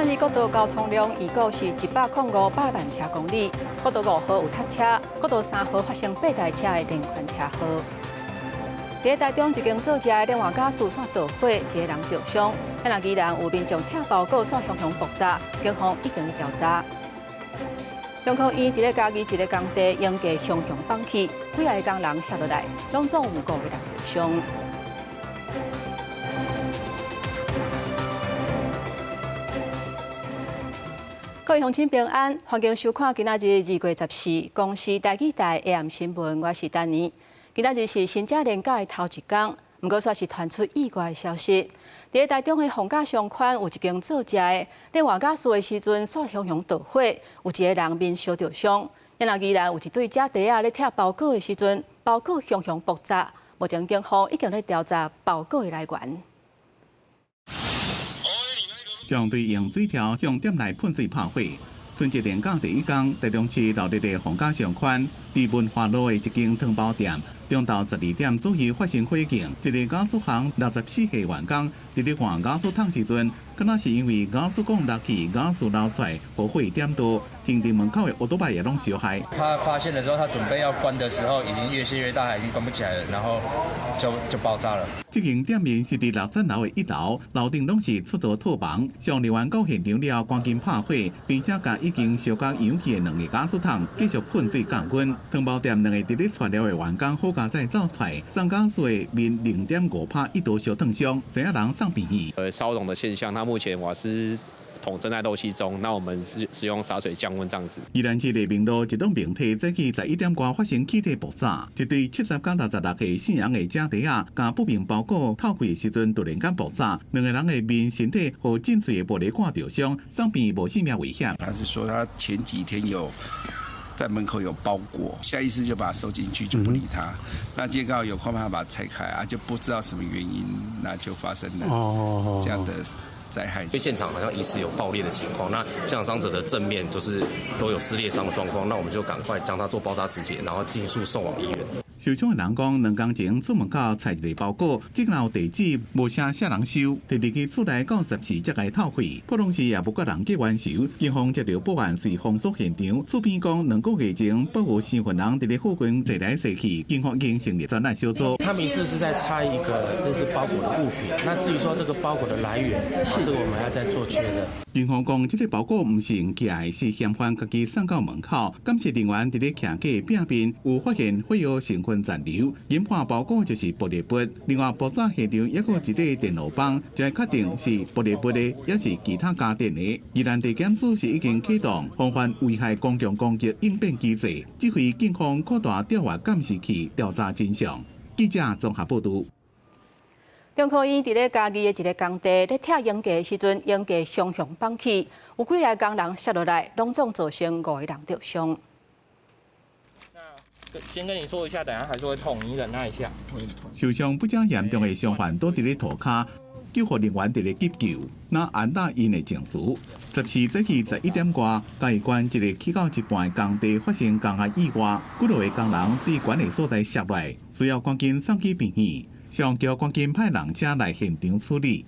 仔日国道交通量预估是105百万车公里，国道5号有塞车，国道3号发生8台车的连环车祸。在台中一间做食的连环家私线导火，一个人受伤。那依然有民众拆包裹线熊爆炸，警方已经调查。中科院伫咧家己一个工地用架熊绑起，几个工人下落来，拢总有5个人受伤。各位乡亲平安，欢迎收看今仔日2月14，公司台记台 AM 新闻，我是丹妮。今仔日是新正年假的头一天，不过算是传出意外的消息。伫台中的逢甲商圈有一间做食的，连换假事的时阵，煞熊导火，有一个人面烧着伤。依然有一对假弟仔咧拆包裹的时阵，包裹熊爆炸。目前警方已经咧调查包裹的来源。将对用水条向店内喷水拍火。春节连假第一天，台中市闹热的逢甲商圈，伫文化路的一间汤包店，中昼12点左右发生火警。一个家属行64岁员工伫咧换家属桶时阵，可能是因为家属讲落去，家属流出来，火会点多，停伫门口的奥多巴也拢烧害。他发现的时候，他准备要关的时候，已经越泄越大，已经关不起来了，然后就爆炸了。这间店面是伫60楼的1楼，楼顶拢是出租套房。上人员到现场了，赶紧拍火，并且将已经烧到氧气的2个家属桶继续喷水降温。汤包店2个伫咧出料的员工好加再走出来，上家属的面0.5拍一度烧烫伤，侪人送病院。烧熔的现象，它目前瓦斯桶正在漏气中，那我们使用洒水降温这样子。宜兰市黎明路一栋平梯早起11点多发生气体爆炸，一对70到66岁姓杨的家弟仔，将不明包裹透开的时阵突然间爆炸，2个人的面、身体和颈椎的玻璃管受伤，送病无性命危险。他是说他前几天有在门口有包裹，下意识就把它收进去，就不理他。那今天刚好有空，他把它拆开啊，就不知道什么原因，那就发生了这样的灾害。因为现场好像疑似有爆裂的情况，那现场伤者的正面就是都有撕裂伤的状况，那我们就赶快将他做包扎肢解，然后尽速送往医院。受伤的人讲，2天前出门口采一个包裹，这个地址无写啥人收，第2日出来到14才来透开，普通时也无个人去完收。警方接到报案是封锁现场，厝边讲2个月前保护身份人伫咧附近坐来坐去，警方已经成立专案小组。他迷失是在拆一个类似包裹的物品，那至于说这个包裹的来源，这个我们要再做确认。警方讲，这个包裹不是用寄来，是嫌犯家己送到门口。监视人员伫咧徛架边边有发现火药成分残留，研判包裹就是玻璃杯。另外，爆炸现场也有一个电路板，就确定是玻璃杯的，也是其他家电的。宜兰地检署是已经启动防范危害公共攻击应变机制，指挥警方扩大调查监视器调查真相。记者综合报道。中科院伫咧家己的一个工地咧拆烟架的时阵，烟架熊绑起，有几个工人下落来，拢总造成5个人受伤。那先跟你说一下，等下还是会痛，你忍耐一下。受伤不较严重的伤患都伫咧涂骹，救护人员伫咧急救，那安大因的情绪。14早起11点多，嘉义县一个起到一半的工地发生工业意外，几落个工人伫管理所在摔落，需要赶紧送去病院。上桥赶紧派人车来现场处理。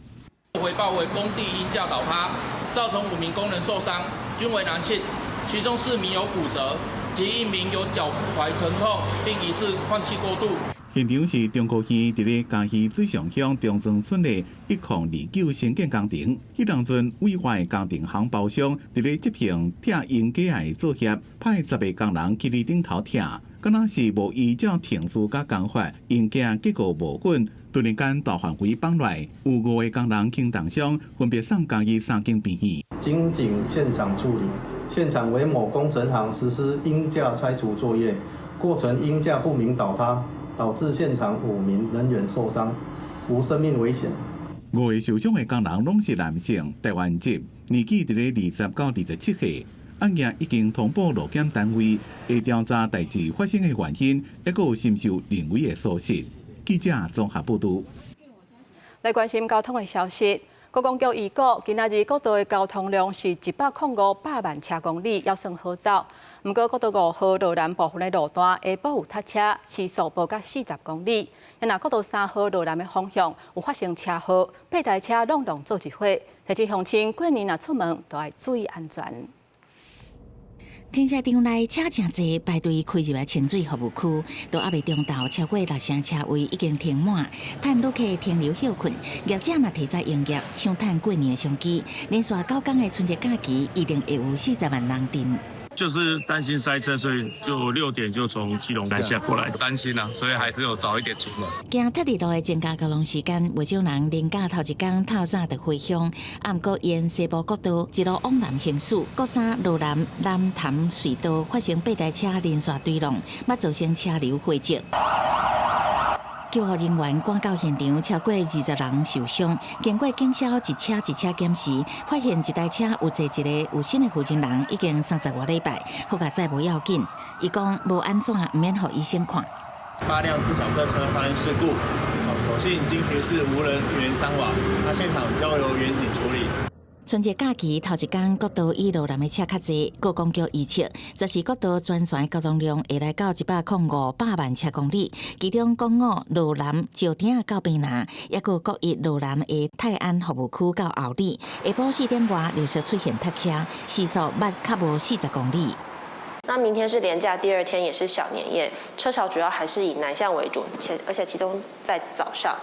回报为工地因架倒塌，造成5名工人受伤，均为男性，其中4名有骨折，及1名有脚踝疼痛，并疑似换气过度。现场是中科县伫咧嘉义水上乡中庄村的109新建工程，迄当阵委外工程行包商伫咧执行拆烟架的作业，派10个工人去伫顶头拆。敢若是无依照程序甲工法，烟架结果无稳，突然间大范围崩落，有5个工人轻重伤，分别送嘉义3间病院。经警现场处理，现场为某工程行实施鹰架拆除作业，过程鹰架不明倒塌，导致现场5名人员受伤，无生命危险。5个受伤的工人拢是男性，台湾籍，年纪伫咧20到27岁。案件已经通报路检单位，会调查代志发生的原因，还有深受人为的疏失。记者综合报道。来关心交通的消息，国公局预估今仔日国道的交通量是105百万车公里，还算好走。不过，国道5号路南部分的路段下晡有塞车，时速无到40公里。那国道3号路南的方向有发生车祸，8台车拢做一伙，提醒乡亲过年若出门都要注意安全。停车场内车真多，排队开入来清水服务区，都还未中到，超过6成车位已经停满，趁旅客停留休困，业者嘛提早营业，抢趁过年的商机。连续9天的春节假期，一定会有40万人订。就是担心塞车，所以就6点就从基隆南下过来。担心啊，所以还是有早一点出门。惊特地路的增加交通时间，不少人年假头一天透早就回乡，不过沿西部国道一路往南行驶，国三路南南潭隧道发生8台车连续追撞，要造成车流汇集。救护人员赶到现场，超过20人受伤。经过警消一车一车检视，发现一台车有坐一个有新的负责人，已经30多礼拜，好在再无要紧。伊讲无安怎，唔免互医生看。8辆自小客车发生事故，所幸经巡视无人员伤亡，那现场交由员警处理。春节假期头一天，国道以路南的车较侪，高公局预测，这是国道全线交通量会来到105万车公里，其中公5路南石碇到平南，也有国1路南的泰安服务区到后里，下晡4点外陆续出现塞车，时速捌较无40公里。那明天是连假第2天，也是小年夜，车潮主要还是以南向为主，而且其中在早上。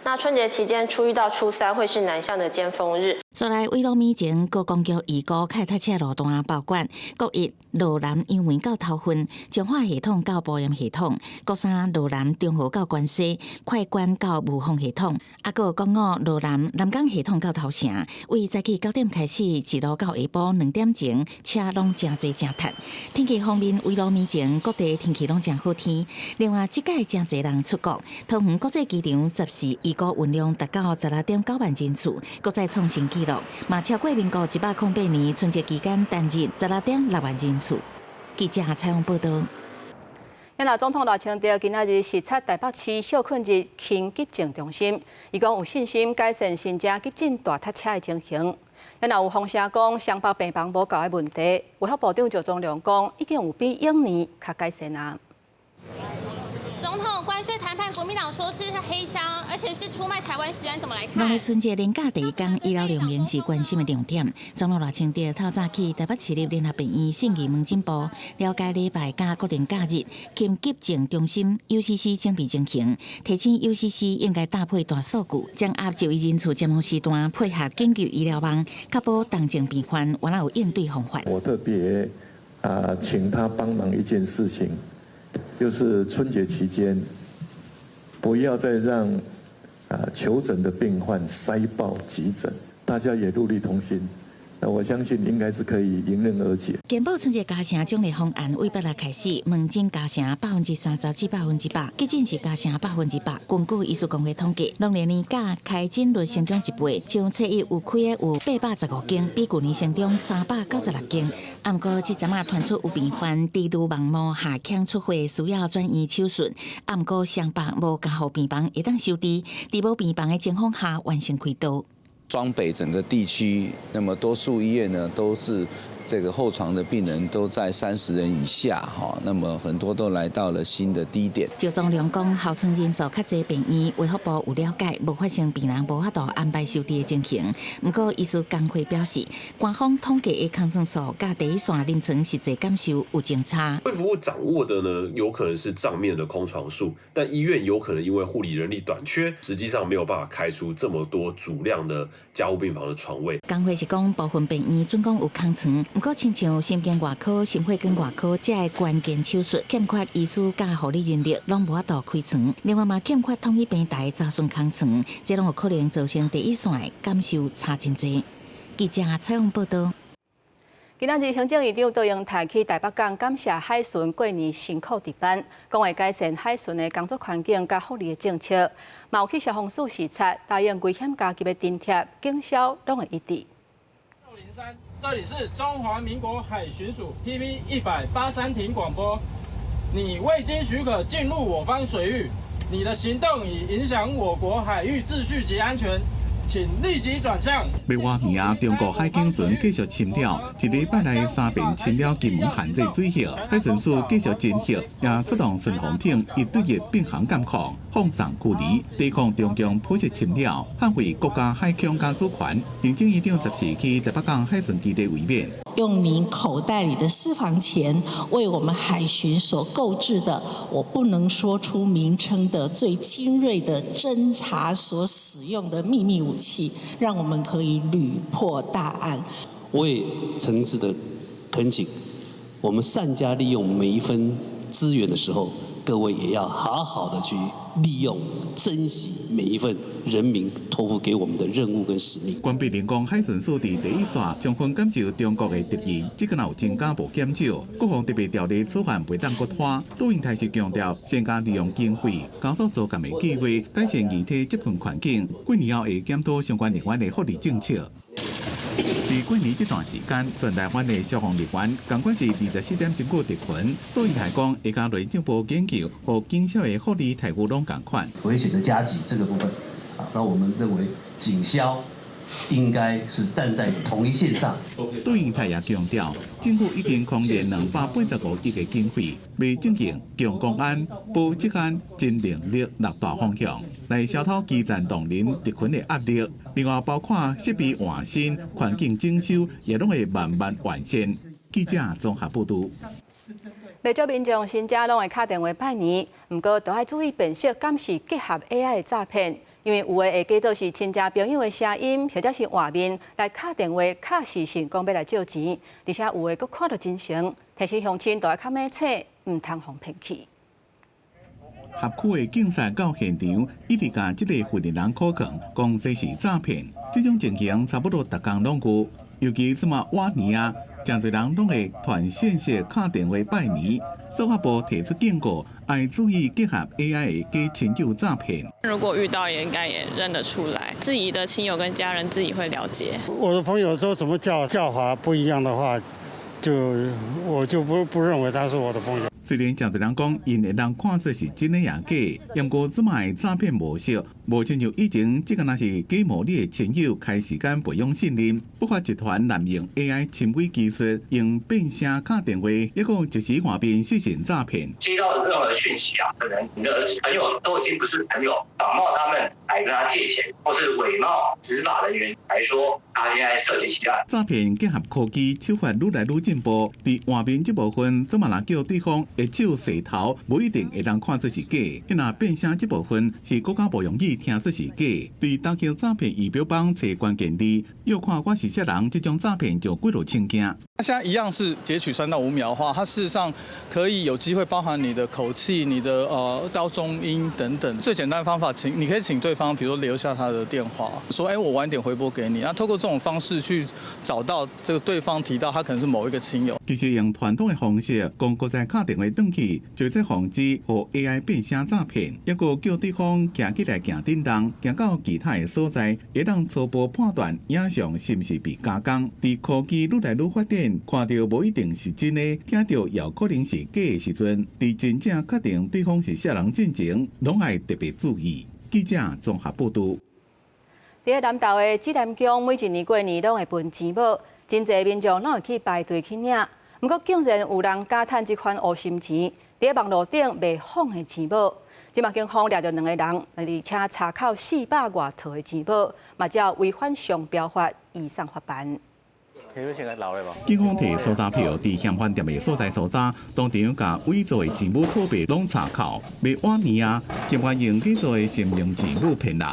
那春节期间，初1到初3会是南向的尖峰日。再来，为了面前高公局预估开塞车路段包括国1路南杨梅到头份，彰化系统到埔盐系统，国3路南中和到关西，快关到雾峰系统，有国5路南南港系统到头城。为早起9点开始，一路到下晡2点前，车拢真侪真塞。天气方面，为了面前各地天气拢真好天。另外，这届真侪人出国，桃园国际机场10时预估运量达到16.9万人次，国再创新纪录。嘛超过民国108年春节期间单日16.6万人次。记者采访报道。咱老总统也强调，今仔日视察台北市休困日轻急症中心，伊讲有信心改善新正急诊大塞车的情形。咱也有风声讲，双北病房无够的问题，卫福部长赵忠良讲，已经有比往年较改善啊。总统关税谈判，国民党说是黑箱，而且是出卖台湾食安，怎么来看？农历春节连假第1天，医疗量能是关心的重点。总统赖清德透早起台北市立联合病院信义门诊部了解礼拜甲固定假日轻急症中心 UCC 整备情形，提醒 UCC 应该搭配大数据，将压就医人次尖峰时段配合紧急医疗网，确保当症病患完有应对方法。我特别请他帮忙一件事情。就是春节期间，不要再让求诊的病患塞爆急诊，大家也戮力同心。那我相信应该是可以迎刃而解。健保春节加成奖励方案为8日开始，门诊加成30%至100%，急诊是加成100%。根据医师公会统计，农历年假开诊率成长1倍，像初一有开的有815间，比去年成长396间。不过，这阵啊传出有病患低度盲目下腔出血，需要转移手术。不过，双北无加护病房会当收治，在无病房的情况下完成开刀。双北整个地区，那么多数医院呢都是这个后床的病人都在30人以下哈，那么很多都来到了新的低点。赵忠良讲，号称人数较侪病院，卫福部有了解，无发生病人无法度安排收治的情形。不过，医师工会表示，官方统计的抗生素甲第一线临床实际感受有争差。卫福部掌握的呢，有可能是账面的空床数，但医院有可能因为护理人力短缺，实际上没有办法开出这么多足量的加护病房的床位。工会是讲，部分病院准讲有空床，不过亲像心肌外科、心血管外科这个关键手术，欠缺医师甲护理人力，拢无法度开床。另外嘛，欠缺统一平台早顺空床，这拢有可能造成第一线的感受差真济。记者采访报道。今仔日行政院长杜英台去台北港感谢海巡过年辛苦值班，讲会改善海巡的工作环境甲福利的政策，嘛有去消防署视察，答应危险加级的津贴、警消拢会一致。603，这里是中华民国海巡署 PP 183庭广播。你未经许可进入我方水域，你的行动已影响我国海域秩序及安全，请立即转向。要挖面啊，中国海警船继续侵扰，一礼拜内3遍侵扰金门限制水域，海巡署继续侦缉，也出动巡防艇一对一并行监控，放送距离，抵抗中共普实侵扰，捍卫国家海疆家主权。行政院长14日在北港海巡基地为冕。用您口袋里的私房钱，为我们海巡所购置的，我不能说出名称的最精锐的侦查所使用的秘密武器，让我们可以屡破大案。我也诚挚的恳请，我们善加利用每一分资源的时候，各位也要好好的去利用、珍惜每一份人民托付给我们的任务跟使命。关闭人工海巡署伫第一线，充分感受中国的敌意，只敢有增加无减少。国防特别条例草案袂当搁拖，杜英台是强调，先加利用经费，加速组建的计划，改善遗体接训环境。过年后会检讨相关人员的福利政策。在过年这段时间，全台湾的消防人员共管是24点钟个特群。杜英台讲，会加内政部研究和警消的福利待遇拢共款。危险的加急这个部分，那我们认为警消应该是站在同一线上。杜英台也强调，政府已经空列285亿的经费，为正经强公安、保职安、真能力6大方向，来消除基层同仁特群的压力。另外，包括设备换新、环境整修，也拢会慢慢完善。记者综合报道。不少民众新家拢会打电话拜年，不过都要注意辨识敢是结合 AI 的诈骗，因为有的会假做是亲戚朋友的声音，或者是画面来打电话，确实性讲要来借钱，而且有的佫看到真诚，提醒乡亲都要较买册，唔通互骗去。辖区的警察到现场，一直甲这个犯人口劝，讲这是诈骗。这种情形差不多逐工拢有，尤其这么晚年啊，真侪人拢会传讯息、打电话拜年。司法部提出警告，要注意结合 AI 的假亲友诈骗。如果遇到，也应该也认得出来，自己的亲友跟家人自己会了解。我的朋友都怎么叫法不一样的话，我就不认为他是我的朋友。虽然真侪人讲，因会当看做是真的也假，不过这卖诈骗模式，无亲像以前这个那是假冒你的亲友，开时间培养信任，不法集团滥用 AI 侵伪技术，用变声打电话，一个即时画面实行诈骗。接到任何的讯息啊，可能你的朋友都已经不是朋友，仿冒他们来跟他借钱，或是伪冒执法人员来说他现在涉及其案。诈骗结合科技手法愈来愈进步，伫画面这部分，怎么能叫对方会手势头，无一定会当看出是假。那变声这部分是更加不容易听出是假。对打击诈骗仪表板找关键字，要看我是啥人，这种诈骗就几落清惊。现在一样是截取3到5秒的话，它事实上可以有机会包含你的口气、你的高中音等等。最简单的方法，你可以请对方，比如说留下他的电话，说我晚点回拨给你。那透过这种方式去找到这个对方提到他可能是某一个亲友。其实用传统的方式，讲国在打电话转去，就在防止和 AI 变声诈骗。一个叫对方行起来行叮当，行到其他的所在，会当初步判断影像是不是被加工。伫科技愈来愈发展，看到无一定是真的，听到也可能是假的时阵，伫真正确定对方是啥人进前，拢要特别注意。记者综合报道。伫南投的指南宫，每一年过年拢会分钱宝，真侪民众拢会去排队去领。不过，竟然有人假趁这款黑心钱，伫网络顶卖仿的钱宝。今嘛警方抓到2个人，而且查扣400多套的钱宝，嘛只违反商标法，移送法办。警方摕搜查票伫嫌犯店的所在搜查，当场甲伪造的钱物套币拢查扣。未晚年啊，嫌犯用假造的信用钱物骗人。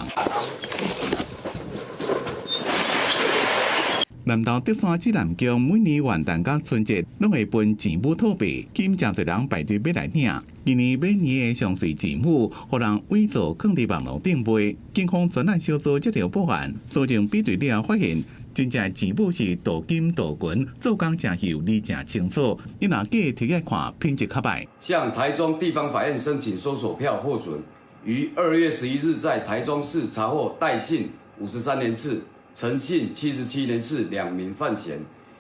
南投德山指南宫每年元旦甲春节拢会分钱物套币，今真侪人排队要来领。今年每年的上税钱物，互人伪造放伫网络顶卖。警方专案小组接到报案，搜证比对了发现，真正钱物是镀金镀银，做工真有理真清楚。伊若假摕起来看，品质较歹。向台中地方法院申请搜索票获准，于2月11日在台中市查获戴姓53年次、陈姓77年次2名犯嫌，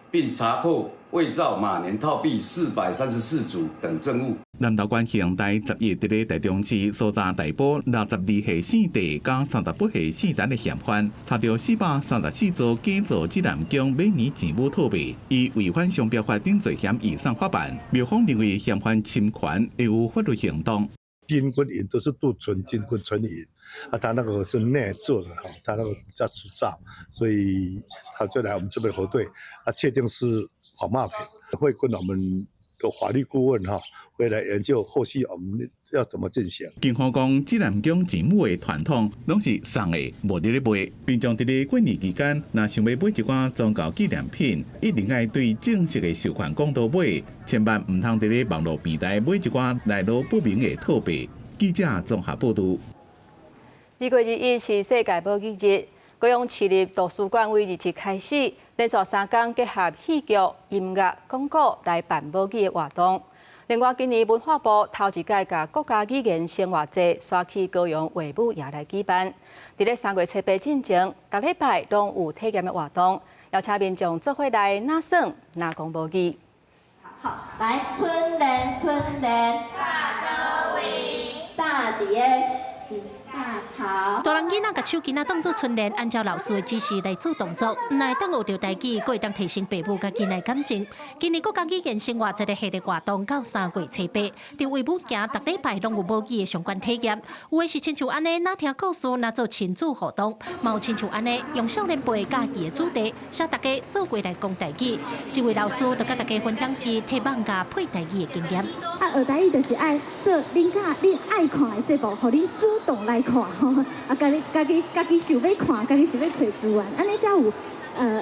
并查扣伪造马年套币434组等证物。南投县县台11伫咧台中市所在逮捕62岁姓地加38岁姓陈的嫌犯，查到434组假造指南宫每年钱母套币，以违反商标法等罪嫌移送法办。庙方认为嫌犯侵权会有法律行动。金昆银都是都纯金昆纯银，他那个是内做的他那个叫铸造，所以他就来我们这边核对，确定是仿冒品，会跟我们的法律顾问会来研究后续我们要怎么进行。警方讲，指南宫钱母的传统拢是送的，无伫咧卖。民众伫咧过年期间，若想要买一寡宗教纪念品，一定要对正式的授权公道买，千万唔通伫咧网络平台买一寡来路不明的套币。记者综合报道。2月1日是世界保育日，高雄市立图书馆为日前开始，连续3天结合戏剧、音乐、广告来办保育的活动。另外，今年文化部头一届甲国家语言生活节刷去高雄画舞夜来举办。伫咧3月7日进前，逐礼拜拢有体验的活动，邀请民众做伙来拿耍、拿讲保育。好，来，春联，春联，大德维，大碟。大人囡仔甲手囡仔当作春联，按照老师的指示来做动作，唔但会当学着台语，佫会当提升父母甲囡仔感情。今年国家语言生活节的系列活动到3月7日，伫画舞行逐礼拜拢有母语的相关体验。有的是亲像安尼，哪听故事，哪做亲子活动；嘛有亲像安尼，用少年辈家己的主题，写大家做过来讲台语。这位老师就甲大家分享伊替网家配台语的经验。学台语就是爱做恁爱看的节目，互恁主动来看吼。家己想要看，家己想要找资源，安尼才有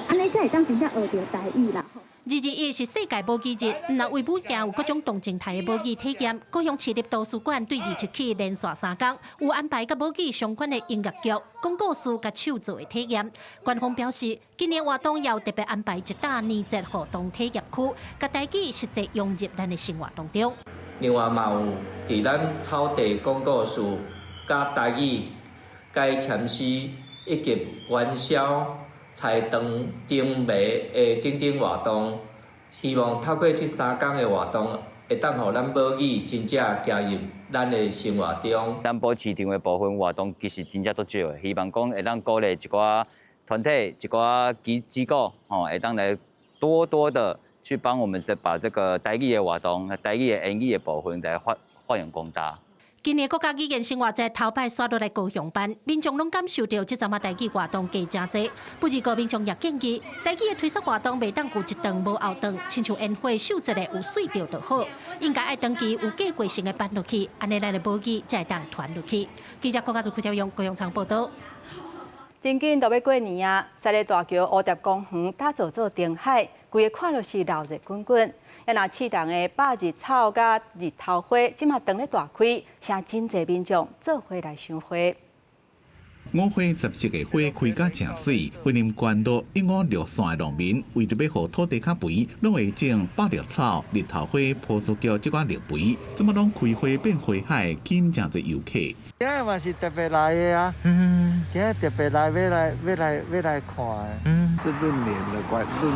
安尼才会当真正学着台语啦。2月1日是世界保育日，那为母行有各种动静态的保育体验。高雄市立图书馆对2日起连续3天，有安排甲保育相关的音乐剧、广告书甲手作的体验。官方表示，今年活动要特别安排一大年节活动体验区，甲台语实际融入咱的生活当中。另外嘛有伫咱草地广告书甲台语。该签诗以及元宵、彩灯、灯谜的等等活动，希望透过这3天的活动，会当互咱母语真正加入咱的生活中。咱保市场的部分活动其实真正足少的，希望讲会当鼓励一寡团体、一寡机构，会当来多的去帮我们把这个台语的活动、台语的言语的部分来发扬光大。今年国家语言生活节头摆刷落来高雄办，民众拢感受到这阵台语活动加真济。不止个民众也建议，台语的推广活动袂当有一顿无后顿，亲像宴会秀节的有水着就好，应该爱长期有计划性的办落去，安尼咱的保育才会当传落去。记者郭家祖、邱朝阳、高雄场报道。真紧就要过年啊！在咧大桥蝴蝶公园打造做灯海，规个看落是闹热滚滚。也若适当的百日草甲日头花，即马灯咧大开，请真侪民众做伙来赏花。五花十色的花开甲正水，婚姻关渡一五六线的农民为着要互土地较肥，拢会种百日草、日头花、朴树菊即款绿肥，即马拢开花变花海，吸引真侪游客。今日嘛是特别来的啊，今日特别来要来看的。是闰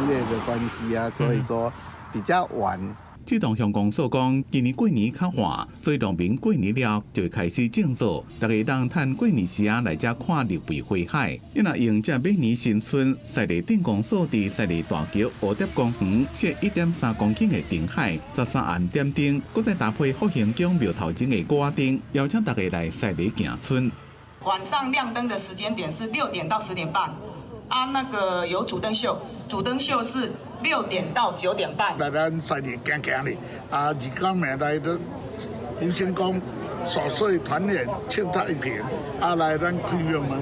月的关系啊，所以说比较晚。这栋乡公所讲，今年过年较晚，所以农民过年了就会开始种作，大家当趁过年时来遮看绿肥花海。因若迎接每年新春，赛里镇公所伫赛里大桥蝴蝶公园设1.3公顷的灯海，13暗点灯，搁再搭配福兴宫庙头前的果灯，邀请大家来赛里行春。晚上亮灯的时间点是6点到10点半。那个有主灯秀，主灯秀是6点到9点半。来咱赛里行行哩，日光明来都福兴宫琐碎团圆，庆祝一平，来咱开庙门。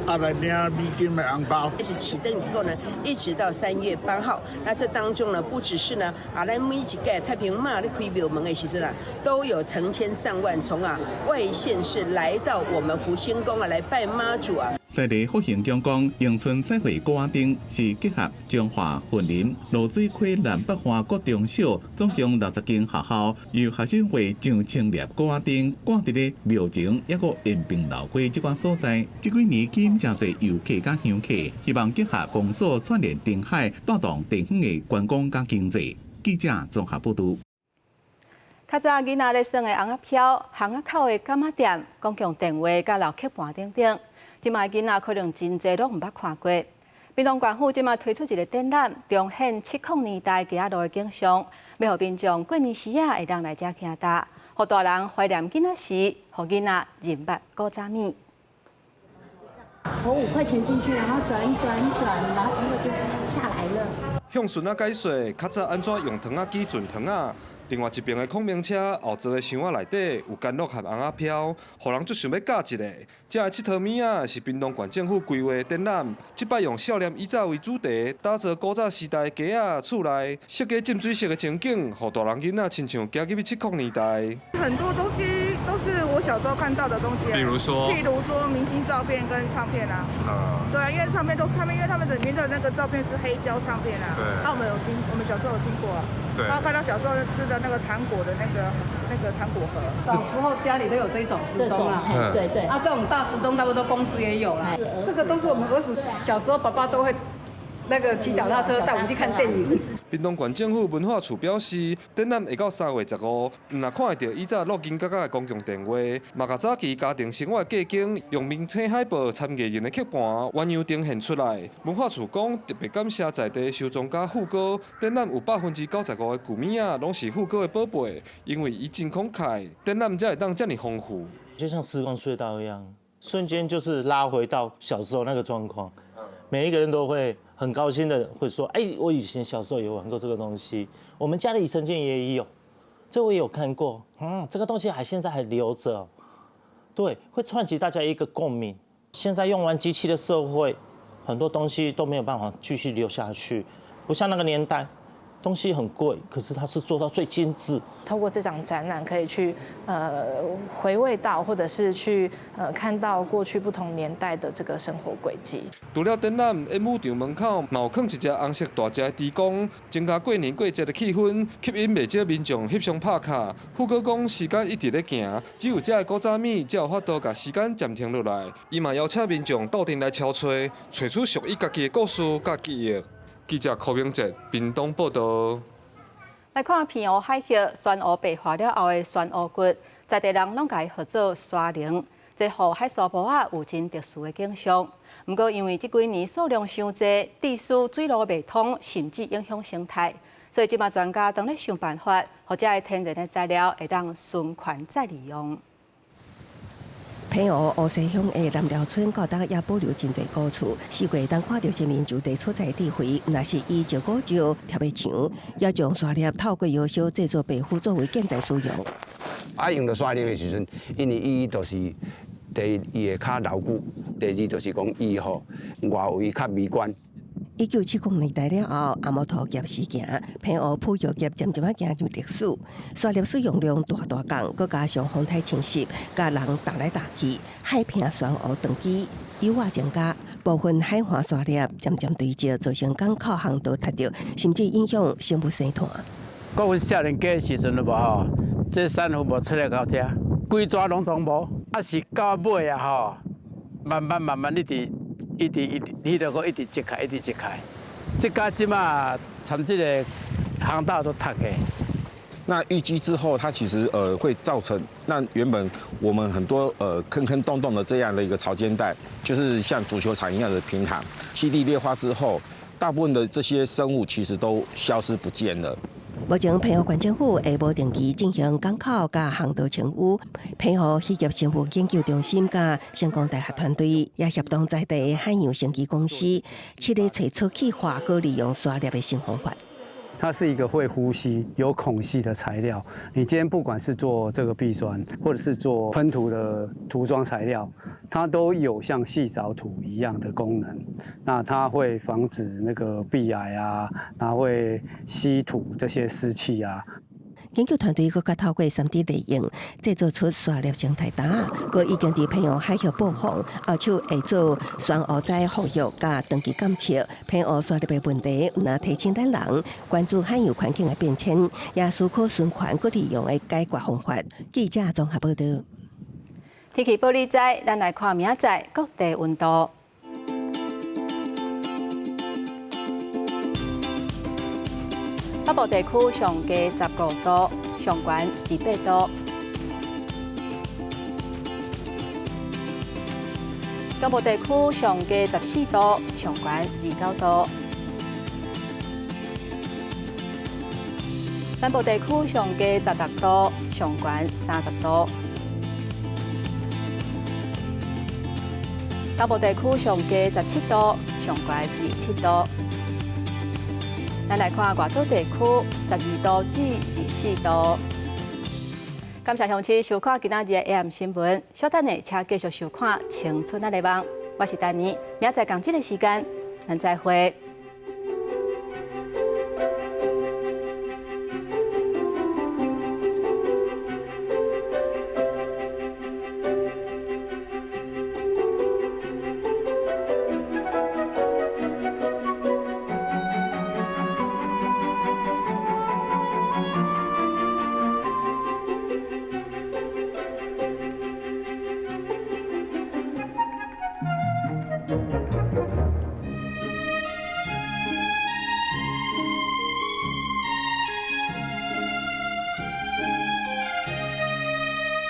来领美金的红包。开始启灯以后呢，一直到3月8号。那这当中呢，不只是呢，咱每一届太平马的开庙门的时阵啊，都有成千上万从外县市来到我们福兴宫来拜妈祖啊。在地福兴宫讲，迎春彩绘果灯是结合中华、云林、罗水溪南北花各中小，总共60间学校，由学生会上千粒果灯挂伫咧庙前，抑个延平楼街这款所在。这几年吸引真侪游客甲乡客，希望结合公所串联灯海，带动地方的观光甲经济。记者综合报道。较早囡仔咧耍的红仔票、巷仔口的柑仔店、公共电话、甲楼客盘等等，即卖囡仔可能真侪都毋捌看过。屏东县府即卖推出一个展览，重现70年代街仔路的景象，要互民众过年时会当来遮听答，互大人怀念囡仔时，互囡仔认捌古早味。投5块钱进去，然后转，然后那个就下来了。向孙仔解说，较早安怎用糖仔机转糖仔。另外一边的孔明车后座的箱仔内底有干乐和红仔票，互人最想要教一个。这个佚佗物仔是屏东县政府规划展览，即摆用少年以早为主题，打造古早时代的街仔厝内设计浸水式的情景，互大人囡仔亲像走入70年代。很多东西都是我小时候看到的东西，譬如说明星照片跟唱片啊。对啊，因为唱片都是因为他们里面的那个照片是黑胶唱片啊。对。我们小时候有听过啊。对。然后看到小时候吃的那个糖果的那个糖果盒。小时候家里都有这种时钟啦。对。啊，这种大时钟差不多公司也有啦。这个都是我们儿子小时候爸爸都会那个骑脚踏车带我们去看电影。屏东县政府文化处表示，展览会到3月15，若看会到以早录音角角的公共电话，嘛甲早期家庭生活的架景，用明星海报参艺人的刻盘原样呈现出来。文化处讲，特别感谢在地收藏家富哥，展览有95%的旧物仔拢是富哥的宝贝，因为伊真慷慨，展览才会当这么丰富。就像时光隧道一样，瞬间就是拉回到小时候那个状况。每一个人都会很高兴的会说：“哎，我以前小时候有玩过这个东西，我们家里曾经也有，这我也有看过，这个东西现在还留着。”对，会唤起大家一个共鸣。现在用完机器的社会，很多东西都没有办法继续留下去，不像那个年代。东西很贵，可是它是做到最精致。透过这场展览，可以去回味到，或者是去看到过去不同年代的这个生活轨迹。除了展览，演武场门口嘛有放一只红色大只的猪公，增加过年过节的气氛，吸引未少民众翕相拍卡。富哥讲，时间一直在行，只有这个古早味才有法度把时间暂停落来。伊嘛邀请民众斗阵来敲吹，找出属于家己的故事甲记忆。记者柯明哲，屏东报道。来看片湖海蟹，酸蚵白化了后的酸蚵骨，在地人拢甲伊号做沙灵，这湖海沙坡啊有真特殊的景象。不过因为这几年数量伤济，地势水路未通，甚至影响生态，所以即马专家当咧想办法，或者的天然的材料会当循环再利用。平湖乌西乡的南寮村高档也保留真侪古厝，四季当看到先民就地所在地回，若是以石古石、贴的墙，也将沙粒透过窑烧制作白虎作为建材使用。用到沙粒的时阵，因为伊就是第一伊会较牢固，第二就是讲伊吼外围较美观。1970年代了后，阿摩土业事件，平湖铺药业渐渐啊行入历史。沙粒使用量大降，佮加上风台侵袭，甲人打来打去，海平酸蚵长期油画增加，部分海岸沙粒渐渐堆积，造成港口航道塌掉，甚至影响生物生态。我阮少年家的时阵了无吼，这珊瑚无出来到遮，规抓拢总无，是到尾啊吼，慢慢一直揭开，这个即马从这个航道都塌开。那淤积之后，它其实会造成那原本我们很多坑坑洞洞的这样的一个潮间带，就是像足球场一样的平坦。栖地劣化之后，大部分的这些生物其实都消失不见了。目前平湖县政府会无定期进行港口甲航道清污，平湖渔业生物研究中心甲成功大学团队也协同在地海洋生技公司，致力找出气化可利用沙粒的新方法。它是一个会呼吸、有孔隙的材料。你今天不管是做这个壁砖，或者是做喷涂的涂装材料，它都有像细藻土一样的功能。那它会防止那个壁癌啊，然后会吸土这些湿气啊。研究团队佮透过3D 类影制作出沙粒生态搭，佮已经伫平湖海峡保护，后手会做酸蚵仔护育甲长期监测平湖沙粒的问题，若提醒咱人关注海洋环境的变迁，也思考循环佮利用的解决方法。记者综合报道。天气报你知，咱来看明仔各地温度。北部地区上加15度，上悬28度。中部地区上加14度，上悬29度。南部地区上加16度，上悬30度。东部地区上加17度，上悬27度。咱来看外岛地区12度至24度。感谢乡亲收看今仔日的 AM 新闻，稍等下请继续收看《青春的希望》，我是丹妮，明仔载同一个时间，咱再会。